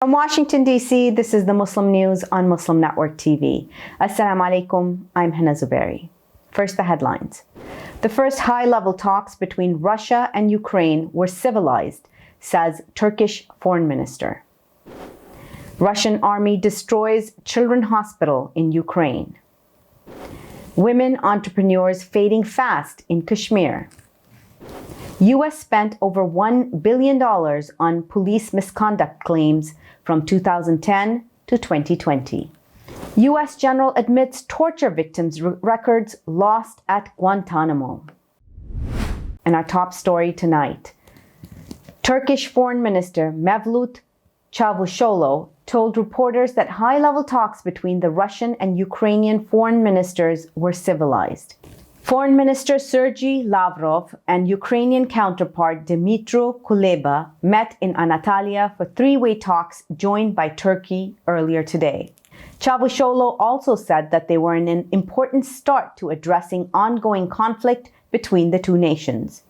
From Washington, D.C., this is the Muslim News on Muslim Network TV. Assalamu alaikum, I'm Hena Zuberi. First, the headlines. The first high-level talks between Russia and Ukraine were civilized, says Turkish Foreign Minister. Russian army destroys Children's Hospital in Ukraine. Women entrepreneurs fading fast in Kashmir. U.S. spent over $1 billion on police misconduct claims from 2010 to 2020. U.S. general admits torture victims' records lost at Guantanamo. And our top story tonight. Turkish Foreign Minister Mevlut Çavuşoğlu told reporters that high-level talks between the Russian and Ukrainian foreign ministers were civilized. Foreign Minister Sergei Lavrov and Ukrainian counterpart Dmytro Kuleba met in Antalya for three-way talks joined by Turkey earlier today. Çavuşoğlu also said that they were an important start to addressing ongoing conflict between the two nations.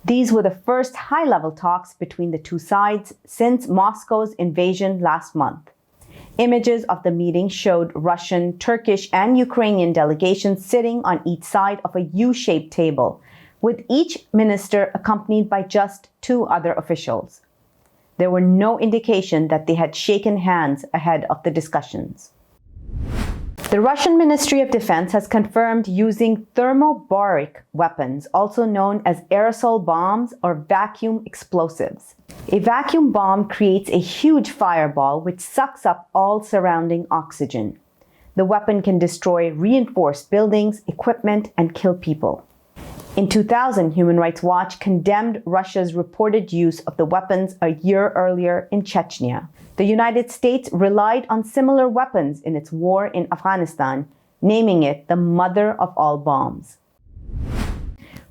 These were the first high-level talks between the two sides since Moscow's invasion last month. Images of the meeting showed Russian, Turkish, and Ukrainian delegations sitting on each side of a U-shaped table, with each minister accompanied by just two other officials. There were no indication that they had shaken hands ahead of the discussions. The Russian Ministry of Defense has confirmed using thermobaric weapons, also known as aerosol bombs or vacuum explosives. A vacuum bomb creates a huge fireball which sucks up all surrounding oxygen. The weapon can destroy reinforced buildings, equipment, and kill people. In 2000, Human Rights Watch condemned Russia's reported use of the weapons a year earlier in Chechnya. The United States relied on similar weapons in its war in Afghanistan, naming it the mother of all bombs.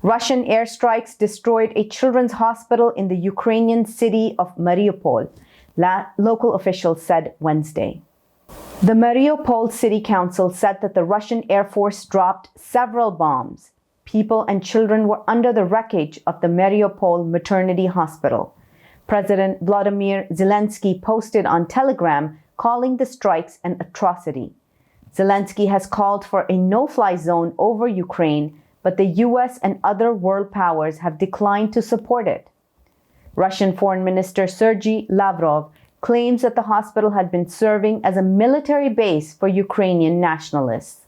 Russian airstrikes destroyed a children's hospital in the Ukrainian city of Mariupol, local officials said Wednesday. The Mariupol City Council said that the Russian Air Force dropped several bombs. People and children were under the wreckage of the Mariupol Maternity Hospital. President Vladimir Zelensky posted on Telegram calling the strikes an atrocity. Zelensky has called for a no-fly zone over Ukraine, but the US and other world powers have declined to support it. Russian Foreign Minister Sergei Lavrov claims that the hospital had been serving as a military base for Ukrainian nationalists.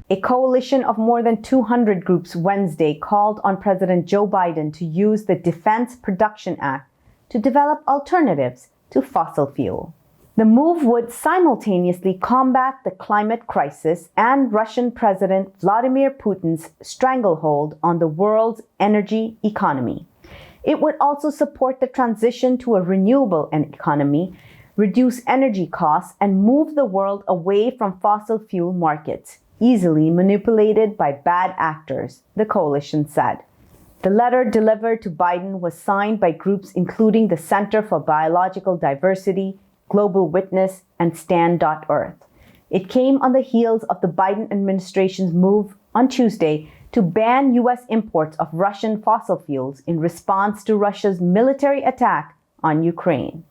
A coalition of more than 200 groups Wednesday called on President Joe Biden to use the Defense Production Act to develop alternatives to fossil fuel. The move would simultaneously combat the climate crisis and Russian President Vladimir Putin's stranglehold on the world's energy economy. It would also support the transition to a renewable economy, reduce energy costs, and move the world away from fossil fuel markets, easily manipulated by bad actors, the coalition said. The letter delivered to Biden was signed by groups including the Center for Biological Diversity, Global Witness, and Stand.Earth. It came on the heels of the Biden administration's move on Tuesday to ban U.S. imports of Russian fossil fuels in response to Russia's military attack on Ukraine.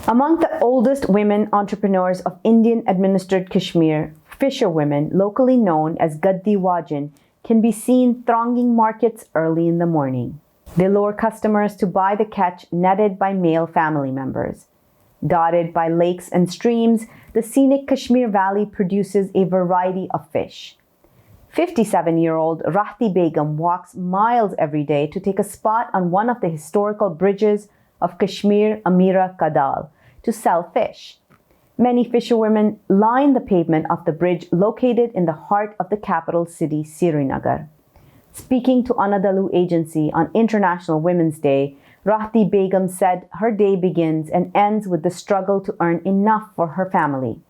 Among the oldest women entrepreneurs of Indian-administered Kashmir, fisherwomen, locally known as Gaddi Wajin, can be seen thronging markets early in the morning. They lure customers to buy the catch netted by male family members. Dotted by lakes and streams, the scenic Kashmir Valley produces a variety of fish. 57-year-old Rahti Begum walks miles every day to take a spot on one of the historical bridges of Kashmir Amira Kadal to sell fish. Many fisherwomen line the pavement of the bridge located in the heart of the capital city, Srinagar. Speaking to Anadolu Agency on International Women's Day, Rahti Begum said her day begins and ends with the struggle to earn enough for her family.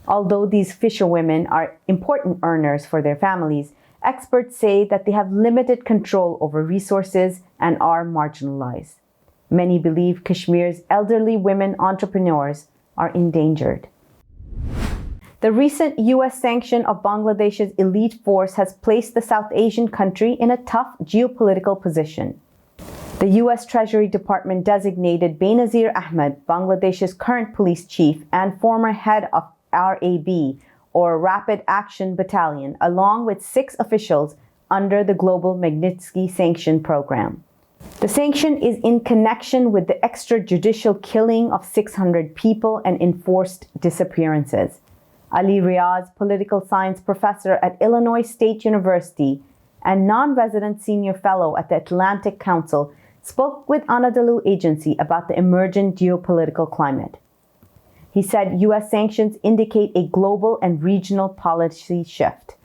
Although these fisherwomen are important earners for their families, experts say that they have limited control over resources and are marginalized. Many believe Kashmir's elderly women entrepreneurs are endangered. The recent U.S. sanction of Bangladesh's elite force has placed the South Asian country in a tough geopolitical position. The U.S. Treasury Department designated Benazir Ahmed, Bangladesh's current police chief and former head of RAB, or Rapid Action Battalion, along with 6 officials under the Global Magnitsky Sanction Program. The sanction is in connection with the extrajudicial killing of 600 people and enforced disappearances. Ali Riaz, political science professor at Illinois State University and non-resident senior fellow at the Atlantic Council, spoke with Anadolu Agency about the emergent geopolitical climate. He said U.S. sanctions indicate a global and regional policy shift.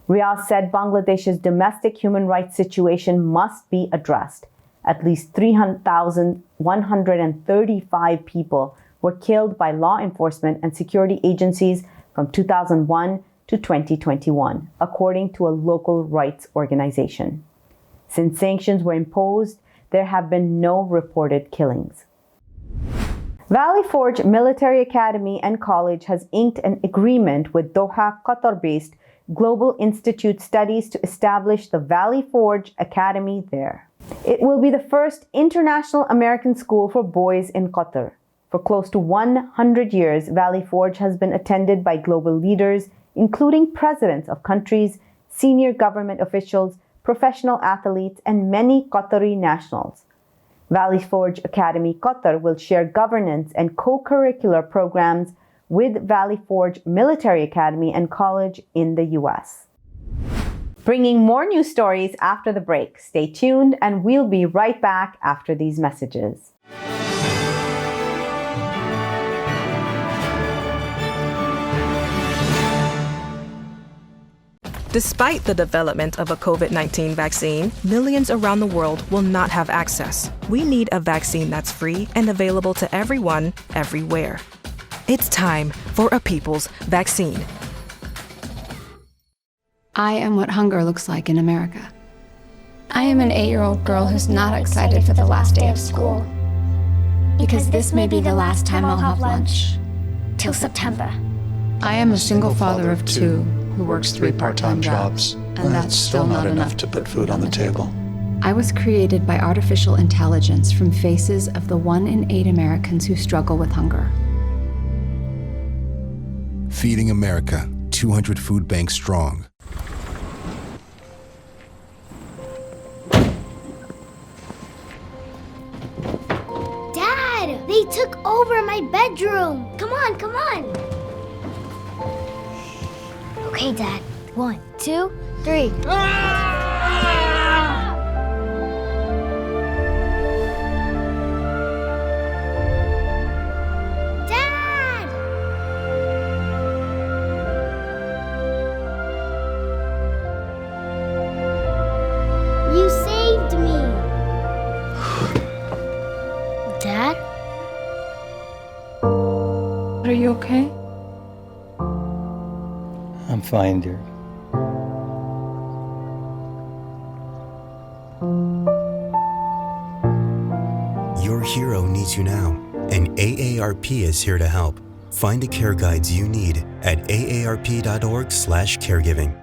Riaz said Bangladesh's domestic human rights situation must be addressed. At least 300,135 people were killed by law enforcement and security agencies from 2001 to 2021, according to a local rights organization. Since sanctions were imposed, there have been no reported killings. Valley Forge Military Academy and College has inked an agreement with Doha, Qatar-based Global Institute Studies to establish the Valley Forge Academy there. It will be the first international American school for boys in Qatar. For close to 100 years, Valley Forge has been attended by global leaders, including presidents of countries, senior government officials, professional athletes, and many Qatari nationals. Valley Forge Academy Qatar will share governance and co-curricular programs with Valley Forge Military Academy and College in the U.S. Bringing more news stories after the break. Stay tuned, and we'll be right back after these messages. Despite the development of a COVID-19 vaccine, millions around the world will not have access. We need a vaccine that's free and available to everyone, everywhere. It's time for a people's vaccine. I am what hunger looks like in America. I am an 8-year-old girl who's not excited for the last day of school. Because this may be the last time I'll have lunch. Till September. I am a single father of 2 who works 3 part-time jobs, and that's still not enough to put food on the table. I was created by artificial intelligence from faces of the 1 in 8 Americans who struggle with hunger. Feeding America, 200 food banks strong. Dad, they took over my bedroom. Come on, come on. Okay, Dad. 1, 2, 3. Dad! You saved me. Dad? Are you okay? I'm fine, dear. Your hero needs you now, and AARP is here to help. Find the care guides you need at aarp.org/caregiving.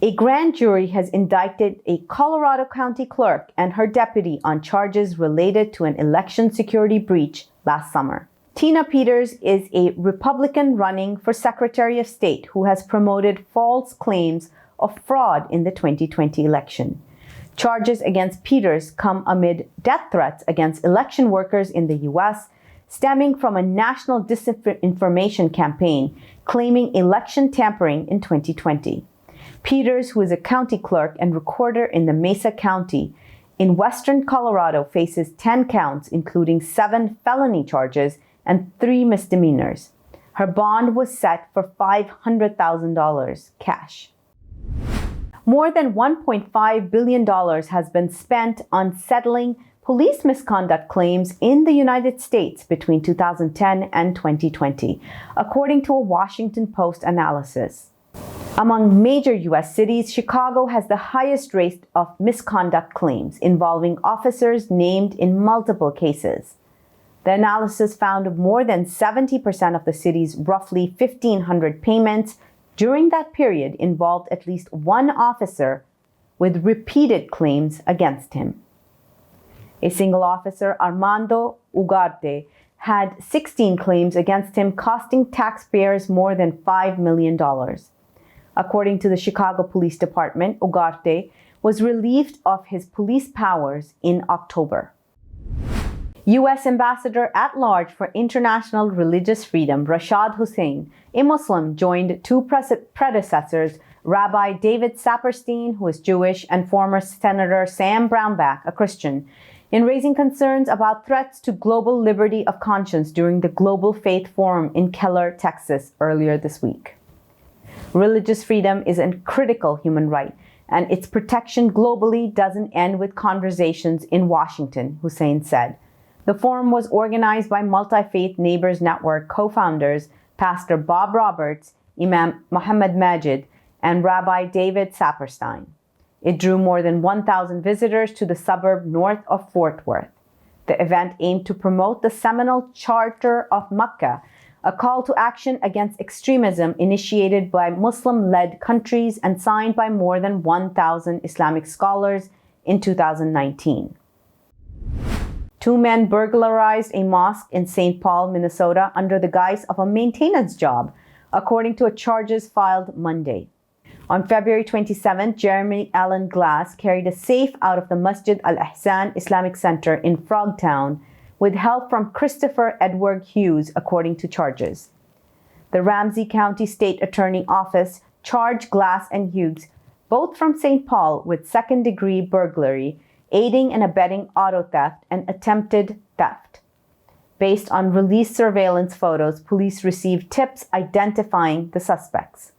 A grand jury has indicted a Colorado County clerk and her deputy on charges related to an election security breach last summer. Tina Peters is a Republican running for Secretary of State who has promoted false claims of fraud in the 2020 election. Charges against Peters come amid death threats against election workers in the U.S., stemming from a national disinformation campaign claiming election tampering in 2020. Peters, who is a county clerk and recorder in the Mesa County in western Colorado, faces 10 counts, including 7 felony charges and 3 misdemeanors. Her bond was set for $500,000 cash. More than $1.5 billion has been spent on settling police misconduct claims in the United States between 2010 and 2020, according to a Washington Post analysis. Among major U.S. cities, Chicago has the highest rate of misconduct claims involving officers named in multiple cases. The analysis found more than 70% of the city's roughly 1,500 payments during that period involved at least one officer with repeated claims against him. A single officer, Armando Ugarte, had 16 claims against him, costing taxpayers more than $5 million. According to the Chicago Police Department, Ugarte was relieved of his police powers in October. U.S. Ambassador at Large for International Religious Freedom, Rashad Hussain, a Muslim, joined two predecessors, Rabbi David Saperstein, who is Jewish, and former Senator Sam Brownback, a Christian, in raising concerns about threats to global liberty of conscience during the Global Faith Forum in Keller, Texas, earlier this week. Religious freedom is a critical human right, and its protection globally doesn't end with conversations in Washington, Hussain said. The forum was organized by Multi-Faith Neighbors Network co-founders Pastor Bob Roberts, Imam Muhammad Majid, and Rabbi David Saperstein. It drew more than 1,000 visitors to the suburb north of Fort Worth. The event aimed to promote the seminal Charter of Makkah, a call to action against extremism initiated by Muslim-led countries and signed by more than 1,000 Islamic scholars in 2019. Two men burglarized a mosque in St. Paul, Minnesota, under the guise of a maintenance job, according to charges filed Monday. On February 27, Jeremy Allen Glass carried a safe out of the Masjid Al-Ihsan Islamic Center in Frogtown with help from Christopher Edward Hughes, according to charges. The Ramsey County State Attorney Office charged Glass and Hughes, both from St. Paul, with second-degree burglary, aiding and abetting auto theft, and attempted theft. Based on released surveillance photos, police received tips identifying the suspects.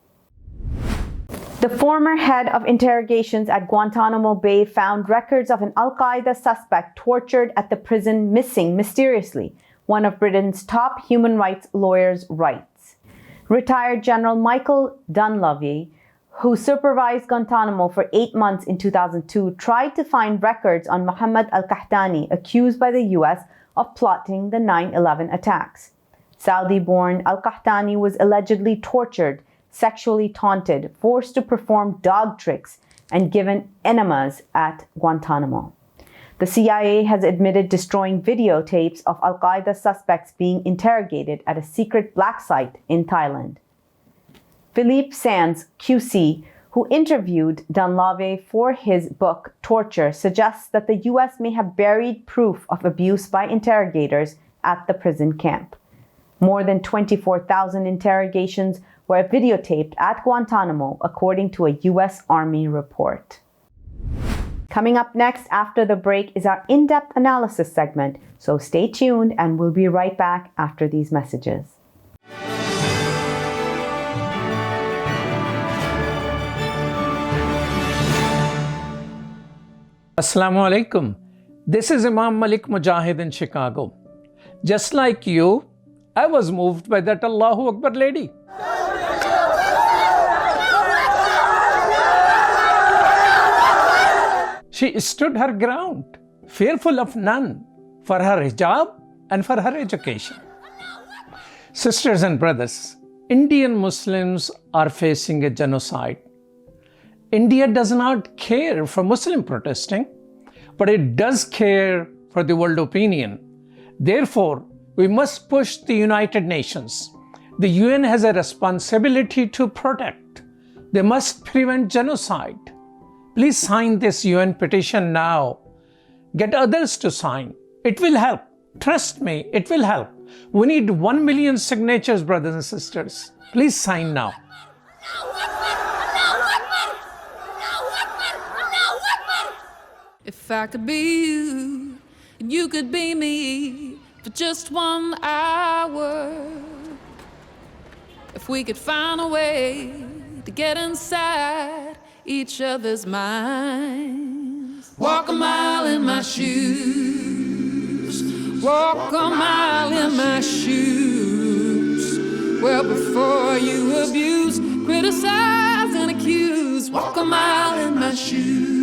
The former head of interrogations at Guantanamo Bay found records of an Al-Qaeda suspect tortured at the prison missing mysteriously, one of Britain's top human rights lawyers writes. Retired General Michael Dunleavy, who supervised Guantanamo for 8 months in 2002, tried to find records on Mohammed al-Qahtani, accused by the U.S. of plotting the 9/11 attacks. Saudi-born al-Qahtani was allegedly tortured, sexually taunted, forced to perform dog tricks, and given enemas at Guantanamo. The CIA has admitted destroying videotapes of Al-Qaeda suspects being interrogated at a secret black site in Thailand. Philippe Sands, QC, who interviewed Dunleavy for his book Torture, suggests that the U.S. may have buried proof of abuse by interrogators at the prison camp. More than 24,000 interrogations were videotaped at Guantanamo, according to a U.S. Army report. Coming up next after the break is our in-depth analysis segment, so stay tuned and we'll be right back after these messages. Assalamu alaikum. This is Imam Malik Mujahid in Chicago. Just like you, I was moved by that Allahu Akbar lady. She stood her ground, fearful of none, for her hijab and for her education. Sisters and brothers, Indian Muslims are facing a genocide. India does not care for Muslim protesting, but it does care for the world opinion. Therefore, we must push the United Nations. The UN has a responsibility to protect. They must prevent genocide. Please sign this UN petition now. Get others to sign. It will help. Trust me, it will help. We need 1 million signatures, brothers and sisters. Please sign now. If I could be you, and you could be me for just 1 hour. If we could find a way to get inside each other's minds. Walk a mile in my shoes. Walk a mile in my shoes. Well, before you abuse, criticize and accuse. Walk a mile in my shoes.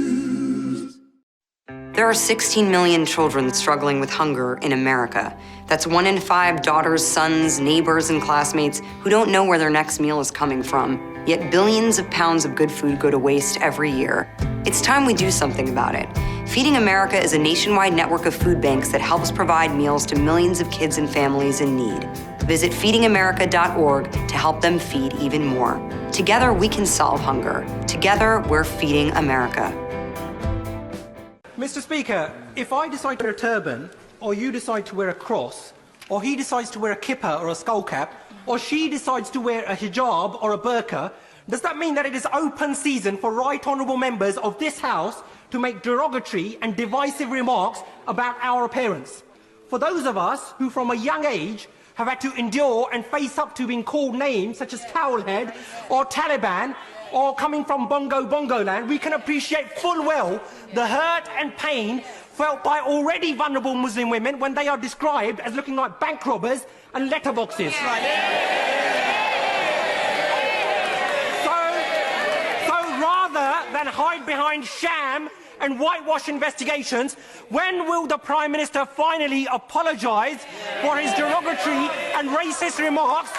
There are 16 million children struggling with hunger in America. That's 1 in 5 daughters, sons, neighbors, and classmates who don't know where their next meal is coming from. Yet billions of pounds of good food go to waste every year. It's time we do something about it. Feeding America is a nationwide network of food banks that helps provide meals to millions of kids and families in need. Visit feedingamerica.org to help them feed even more. Together, we can solve hunger. Together, we're feeding America. Mr. Speaker, if I decide to wear a turban, or you decide to wear a cross, or he decides to wear a kippah or a skull cap, or she decides to wear a hijab or a burqa, does that mean that it is open season for right honourable members of this House to make derogatory and divisive remarks about our appearance? For those of us who from a young age have had to endure and face up to being called names such as Towelhead or Taliban, or coming from Bongo land, we can appreciate full well the hurt and pain felt by already vulnerable Muslim women when they are described as looking like bank robbers and letterboxes. So rather than hide behind sham and whitewash investigations, when will the Prime Minister finally apologise for his derogatory and racist remarks,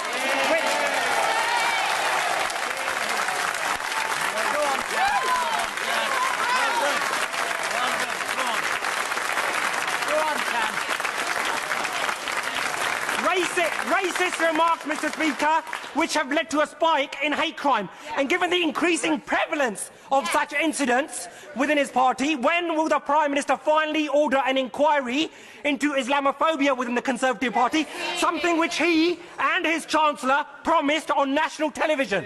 racist remarks, Mr. Speaker, which have led to a spike in hate crime? And given the increasing prevalence of such incidents within his party, when will the Prime Minister finally order an inquiry into Islamophobia within the Conservative Party, something which he and his Chancellor promised on national television?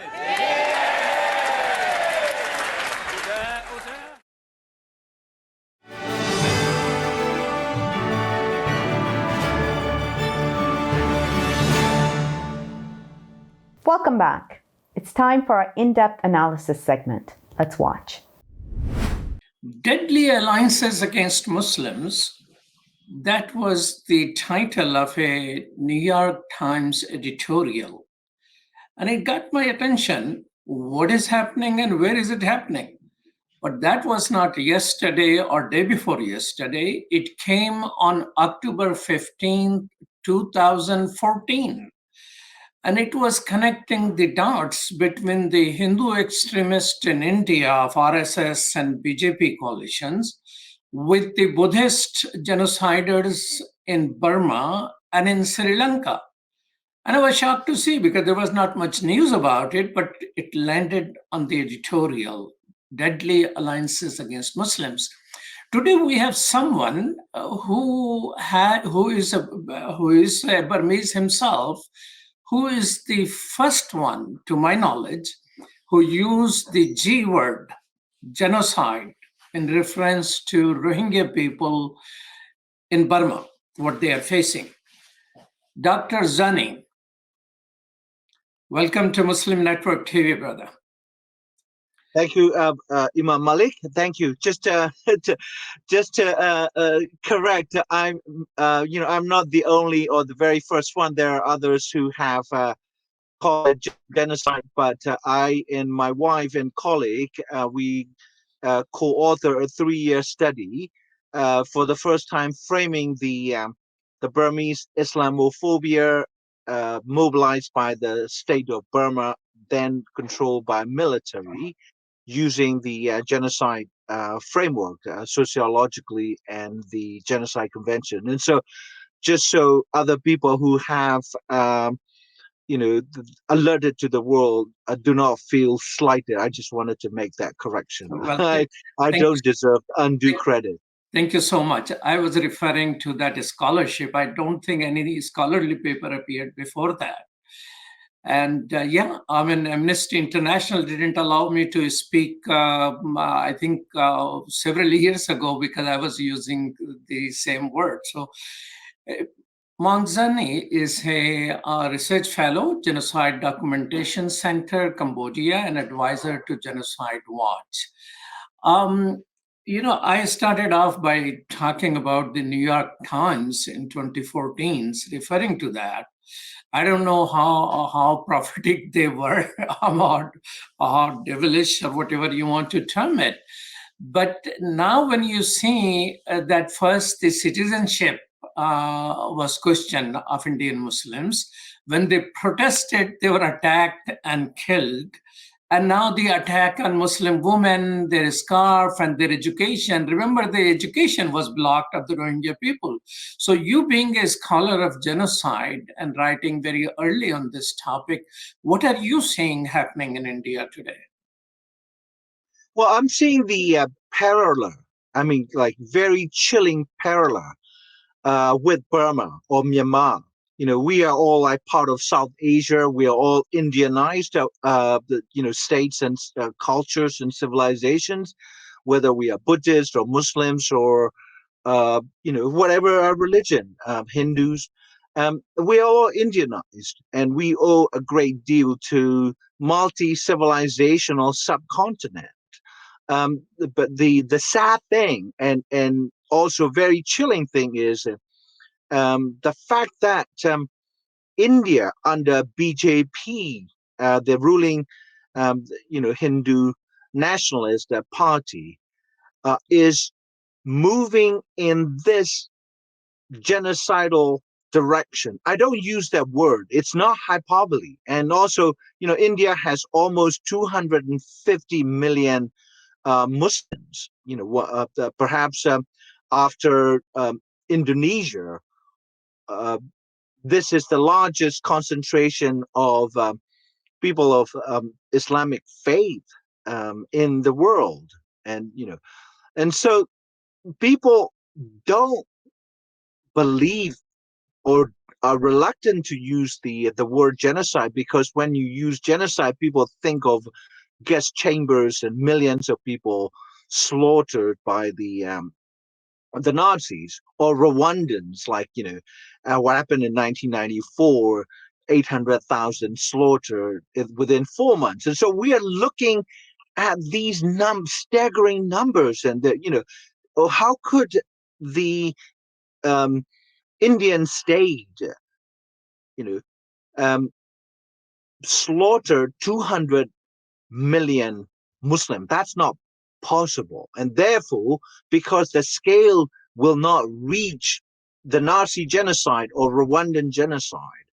Welcome back. It's time for our in-depth analysis segment. Let's watch. Deadly Alliances Against Muslims. That was the title of a New York Times editorial. And it got my attention. What is happening and where is it happening? But that was not yesterday or day before yesterday. It came on October 15, 2014. And it was connecting the dots between the Hindu extremists in India of RSS and BJP coalitions with the Buddhist genociders in Burma and in Sri Lanka. And I was shocked to see, because there was not much news about it, but it landed on the editorial, Deadly Alliances Against Muslims. Today we have someone who is a Burmese himself, who is the first one, to my knowledge, who used the G word, genocide, in reference to Rohingya people in Burma, what they are facing. Dr. ZARNI, welcome to Muslim Network TV, brother. Thank you, Imam Malik. Thank you. Just to correct, I'm not the only or the very first one. There are others who have called it genocide, but I and my wife and colleague, we co-author a 3-year study for the first time, framing the Burmese Islamophobia mobilized by the state of Burma, then controlled by military, using the genocide framework sociologically and the Genocide Convention. And so, just so other people who have, alerted to the world do not feel slighted, I just wanted to make that correction. Well, I don't deserve undue credit. Thank you so much. I was referring to that scholarship. I don't think any scholarly paper appeared before that. And Amnesty International didn't allow me to speak, I think, several years ago, because I was using the same word. So, MONG ZARNI is a research fellow, Genocide Documentation Center, Cambodia, and advisor to Genocide Watch. I started off by talking about the New York Times in 2014, referring to that. I don't know how prophetic they were, or devilish, or whatever you want to term it. But now when you see that first the citizenship was questioned of Indian Muslims, when they protested, they were attacked and killed. And now the attack on Muslim women, their scarf and their education. Remember, the education was blocked of the Rohingya people. So you being a scholar of genocide and writing very early on this topic, what are you seeing happening in India today? Well, I'm seeing the parallel, I mean, like very chilling parallel with Burma or Myanmar. You know, we are all like part of South Asia. We are all Indianized, states and cultures and civilizations, whether we are Buddhists or Muslims or, whatever our religion, Hindus. We are all Indianized, and we owe a great deal to multi-civilizational subcontinent. But the sad thing and also very chilling thing is the fact that India under BJP, the ruling, Hindu nationalist party, is moving in this genocidal direction. I don't use that word. It's not hyperbole. And also, India has almost 250 million Muslims. Perhaps after Indonesia, this is the largest concentration of people of Islamic faith in the world, and so people don't believe or are reluctant to use the word genocide, because when you use genocide, people think of gas chambers and millions of people slaughtered by the Nazis, or Rwandans, like what happened in 1994, 800,000 slaughtered within 4 months. And so we are looking at these staggering numbers, and how could the Indian state, slaughter 200 million Muslim? That's not possible. And therefore, because the scale will not reach the Nazi genocide or Rwandan genocide,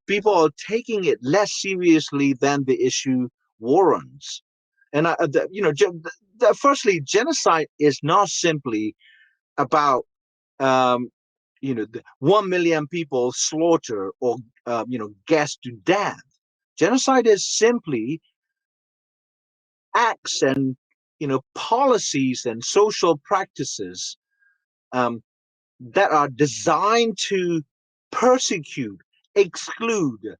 people are taking it less seriously than the issue warrants. And firstly, genocide is not simply about 1 million people slaughter or gassed to death. Genocide is simply acts and policies and social practices that are designed to persecute, exclude,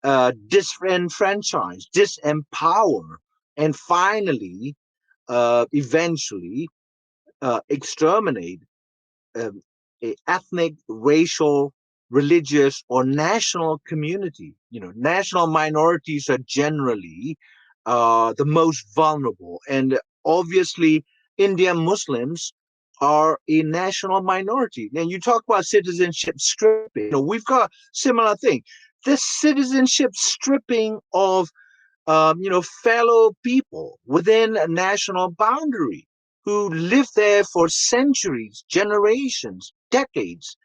disenfranchise, disempower, and finally, eventually, exterminate a ethnic, racial, religious, or national community. National minorities are generally the most vulnerable, and obviously Indian Muslims are a national minority. And you talk about citizenship stripping. We've got a similar thing. This citizenship stripping of fellow people within a national boundary who lived there for centuries, generations, decades,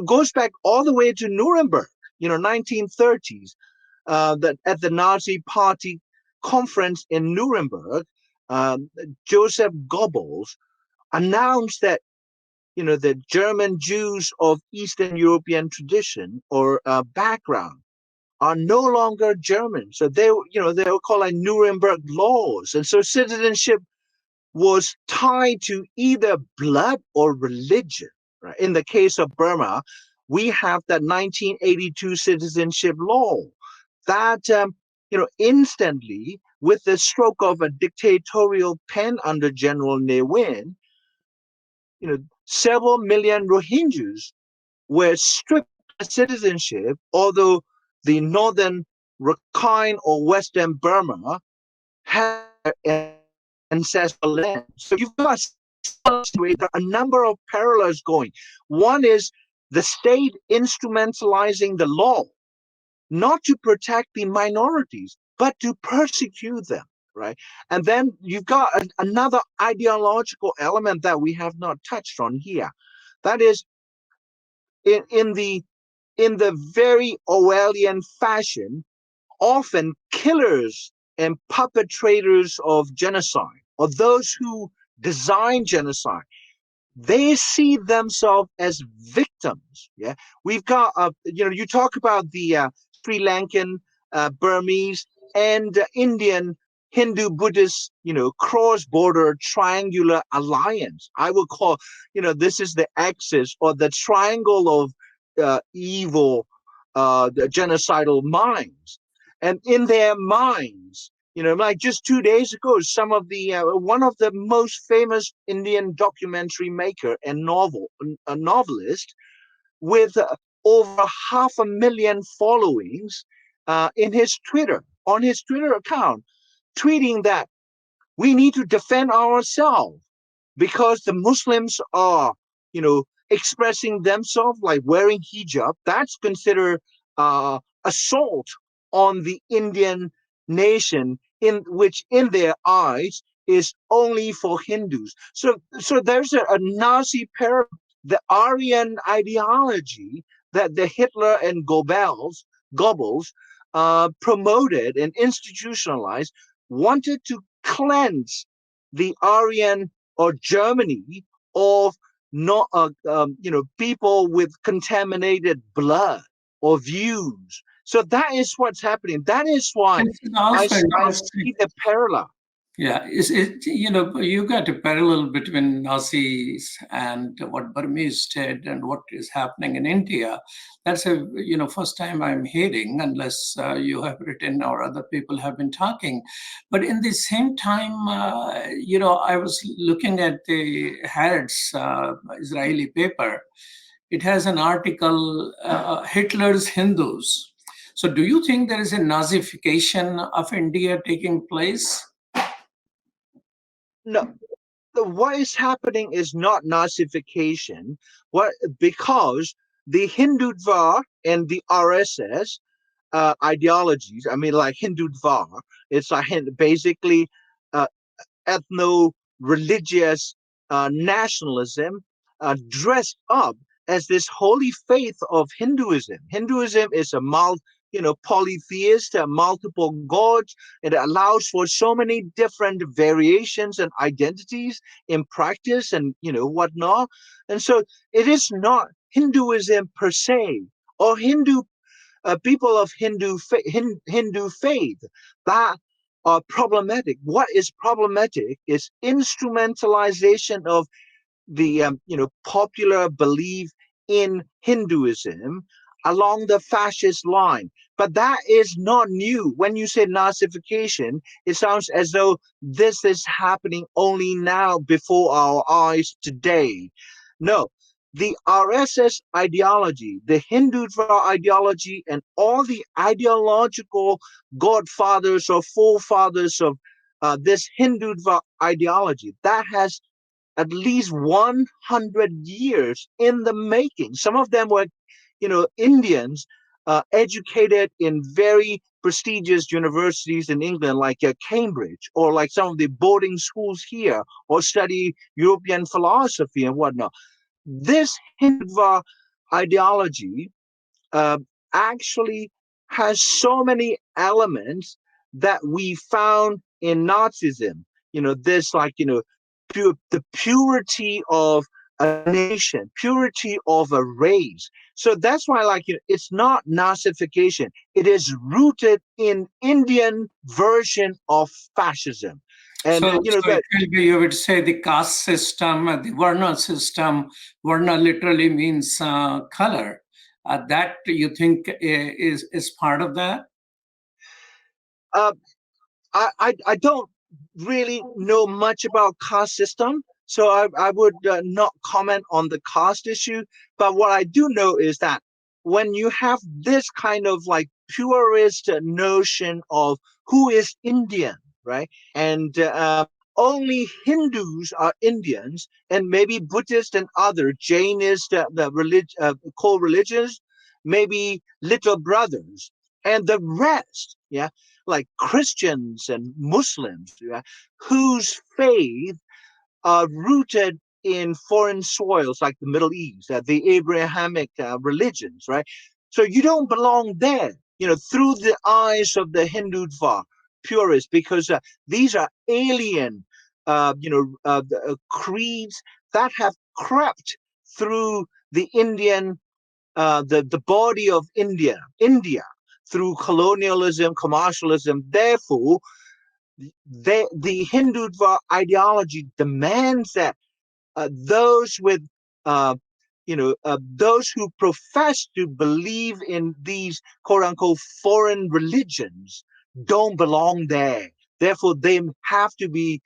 goes back all the way to Nuremberg, 1930s, that at the Nazi Party conference in Nuremberg, Joseph Goebbels announced that the German Jews of Eastern European tradition or background are no longer German. So they were called like Nuremberg laws, and so citizenship was tied to either blood or religion. Right? In the case of Burma, we have that 1982 citizenship law that instantly, with the stroke of a dictatorial pen under General Ne Win, several million Rohingyas were stripped of citizenship, although the northern Rakhine or western Burma had ancestral land. So you've got a number of parallels going. One is the state instrumentalizing the law, not to protect the minorities, but to persecute them, right? And then you've got another ideological element that we have not touched on here. That is, in the very Orwellian fashion, often killers and perpetrators of genocide, or those who design genocide, they see themselves as victims. Yeah, we've got you talk about the Sri Lankan, Burmese, and Indian Hindu Buddhist, cross-border triangular alliance. I would call, this is the axis or the triangle of evil, the genocidal minds. And in their minds, like just 2 days ago, some of the one of the most famous Indian documentary maker and novelist with over 500,000 followings on his Twitter account, tweeting that we need to defend ourselves because the Muslims are, expressing themselves like wearing hijab. That's considered assault on the Indian nation, in which in their eyes is only for Hindus. So there's a Nazi parallel. The Aryan ideology that the Hitler and Goebbels promoted and institutionalized wanted to cleanse the Aryan or Germany of not people with contaminated blood or views. So that is what's happening. That is why I see the parallel. Yeah, you got a parallel between Nazis and what Burmese did and what is happening in India. That's first time I'm hearing, unless you have written or other people have been talking. But in the same time, I was looking at the Haaretz Israeli paper. It has an article, Hitler's Hindus. So do you think there is a Nazification of India taking place? No, what is happening is not Nazification. Because the Hindutva and the RSS ideologies, I mean, like Hindutva, it's basically ethno-religious nationalism dressed up as this holy faith of Hinduism. Hinduism is a polytheist, multiple gods. It allows for so many different variations and identities in practice and whatnot. And so it is not Hinduism per se or people of Hindu faith that are problematic. What is problematic is instrumentalization of the popular belief in Hinduism along the fascist line. But that is not new. When you say Nazification, it sounds as though this is happening only now before our eyes today. No, the RSS ideology, the Hindutva ideology, and all the ideological godfathers or forefathers of this Hindutva ideology, that has at least 100 years in the making. Some of them were, Indians educated in very prestigious universities in England, like Cambridge, or like some of the boarding schools here, or study European philosophy and whatnot. This Hindutva ideology actually has so many elements that we found in Nazism. The purity of a nation, purity of a race. So that's why, it's not Nazification. It is rooted in Indian version of fascism. And you would say the caste system, the Varna system. Varna literally means color. That you think is part of that? I don't really know much about caste system, so I would not comment on the caste issue. But what I do know is that when you have this kind of purist notion of who is Indian, right? And only Hindus are Indians, and maybe Buddhist and other Jainist, co-religions, maybe little brothers. And the rest, yeah, like Christians and Muslims, yeah, whose faith are rooted in foreign soils like the Middle East, the Abrahamic religions, right? So you don't belong there, through the eyes of the Hindutva purists, because these are alien, creeds that have crept through the Indian, the body of India, through colonialism, commercialism. Therefore, the Hindutva ideology demands that those with, those who profess to believe in these quote unquote foreign religions don't belong there. Therefore, they have to be,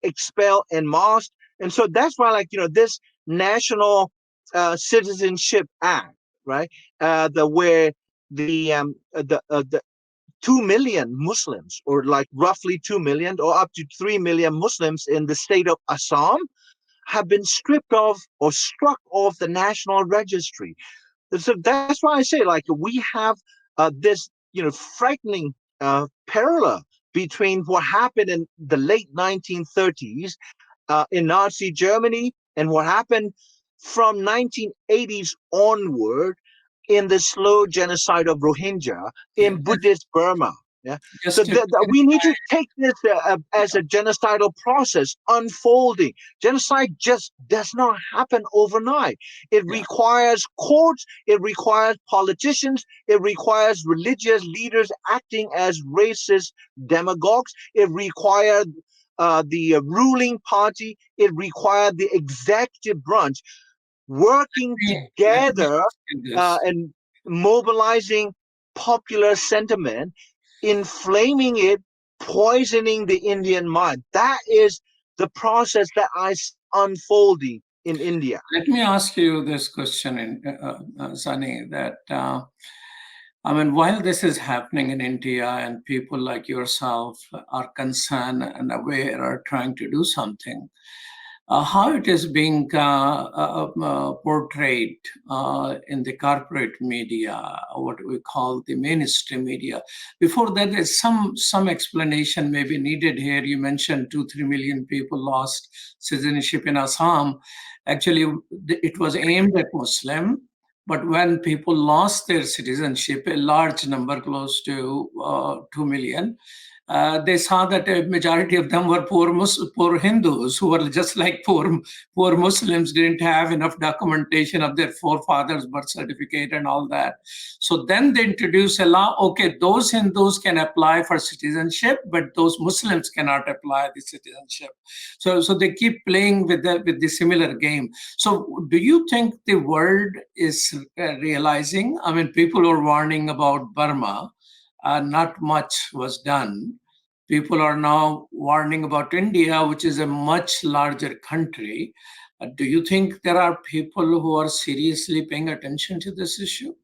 expelled en masse. And so that's why, this National Citizenship Act, right? Where the 2 million Muslims, or like roughly 2 million or up to 3 million Muslims in the state of Assam, have been stripped off or struck off the national registry. So that's why I say, we have this, frightening parallel between what happened in the late 1930s in Nazi Germany and what happened from 1980s onward in the slow genocide of Rohingya in Buddhist Burma. Yeah. So we need to take this as a genocidal process unfolding. Genocide just does not happen overnight. It requires courts, it requires politicians, it requires religious leaders acting as racist demagogues, it requires the ruling party, it required the executive branch working together and mobilizing popular sentiment, inflaming it, poisoning the Indian mind. That is the process that I see unfolding in India. Let me ask you this question, Zani, that while this is happening in India and people like yourself are concerned and aware, are trying to do something, how it is being portrayed in the corporate media, what we call the mainstream media. Before that, there's some explanation may be needed here. You mentioned 2-3 million people lost citizenship in Assam. Actually, it was aimed at Muslim, but when people lost their citizenship, a large number, close to 2 million, they saw that a majority of them were poor Hindus who were just like poor Muslims, didn't have enough documentation of their forefathers' birth certificate and all that. So then they introduced a law, okay, those Hindus can apply for citizenship, but those Muslims cannot apply the citizenship. So they keep playing with the similar game. So do you think the world is realizing, people are warning about Burma, not much was done. People are now warning about India, which is a much larger country. Do you think there are people who are seriously paying attention to this issue?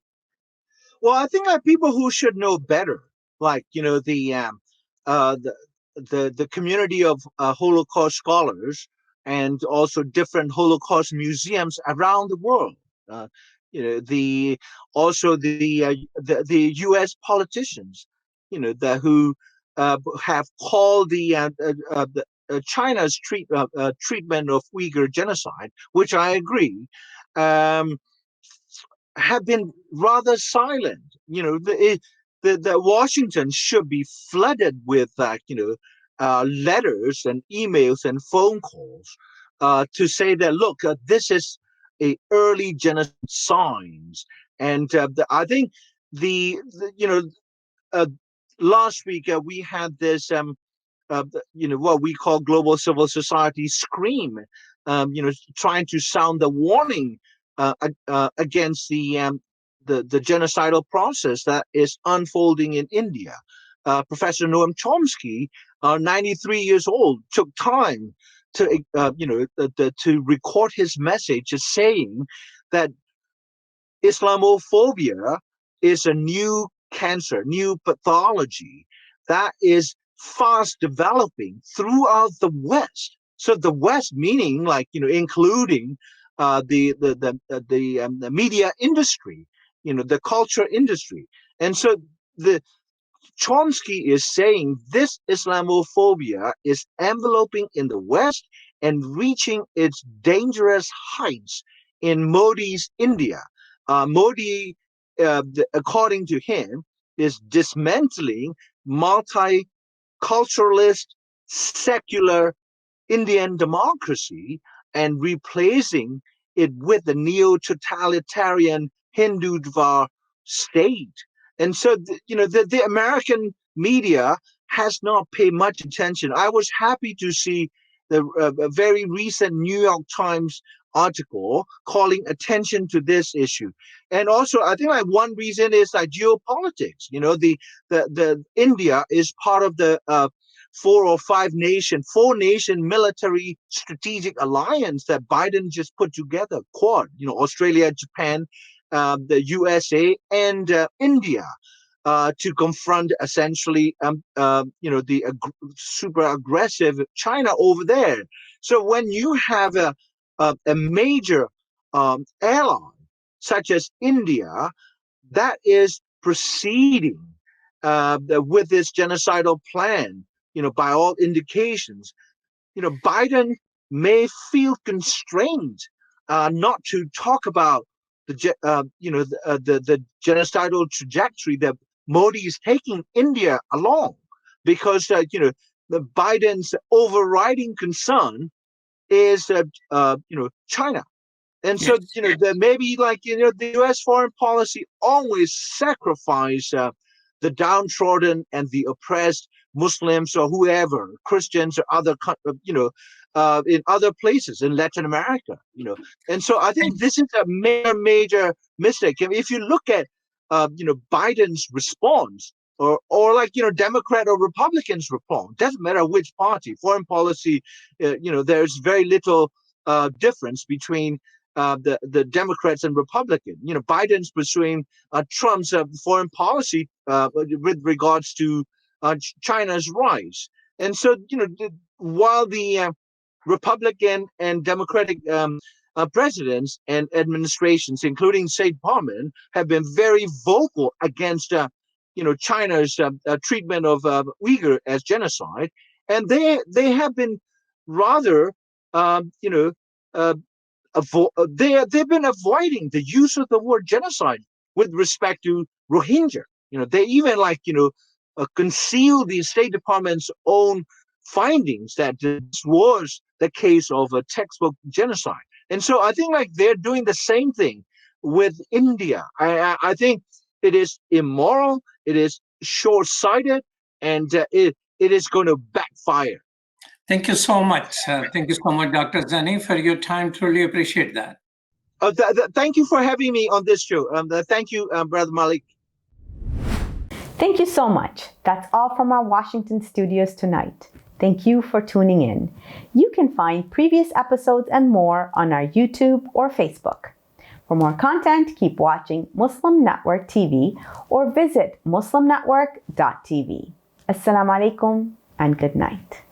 Well, I think that people who should know better, like the community of Holocaust scholars and also different Holocaust museums around the world. The U.S. politicians, who have called the China's treatment of Uyghur genocide, which I agree, have been rather silent. The Washington should be flooded with letters and emails and phone calls to say that, look, this is a early genocide signs. And I think last week we had this what we call global civil society scream, trying to sound the warning against the genocidal process that is unfolding in India. Professor Noam Chomsky, 93 years old, took time to to record his message, saying that Islamophobia is a new cancer, new pathology that is fast developing throughout the West. So the West, meaning including the media industry, the culture industry. And so the Chomsky is saying this Islamophobia is enveloping in the West and reaching its dangerous heights in Modi's India. Modi, according to him, is dismantling multiculturalist, secular Indian democracy and replacing it with the neo-totalitarian Hindutva state. And so, the American media has not paid much attention. I was happy to see the very recent New York Times article calling attention to this issue. And also, I think like one reason is like geopolitics. The India is part of the four nation military strategic alliance that Biden just put together, Quad, Australia, Japan, the USA, and India, to confront essentially, the super aggressive China over there. So when you have a major ally such as India that is proceeding with this genocidal plan, by all indications, Biden may feel constrained not to talk about the genocidal trajectory that Modi is taking India along, because the Biden's overriding concern is China. And so, there may be the U.S. foreign policy always sacrifice the downtrodden and the oppressed Muslims or whoever, Christians or other, in other places in Latin America, And so I think this is a major mistake. If you look at, Biden's response or Democrat or Republicans' response, doesn't matter which party, foreign policy, there's very little difference between the Democrats and Republicans. Biden's pursuing Trump's foreign policy with regards to China's rise. And so, while the Republican and Democratic presidents and administrations, including State Department, have been very vocal against, China's treatment of Uyghur as genocide, and they have been rather, they've been avoiding the use of the word genocide with respect to Rohingya. They even conceal the State Department's own findings that this was the case of a textbook genocide. And so I think they're doing the same thing with India. I think it is immoral, it is short-sighted, and it is going to backfire. Thank you so much. Thank you so much, Dr. Zani, for your time. Truly appreciate that. Thank you for having me on this show. Thank you, Brother Malik. Thank you so much. That's all from our Washington studios tonight. Thank you for tuning in. You can find previous episodes and more on our YouTube or Facebook. For more content, keep watching Muslim Network TV or visit muslimnetwork.tv. Assalamu alaikum and good night.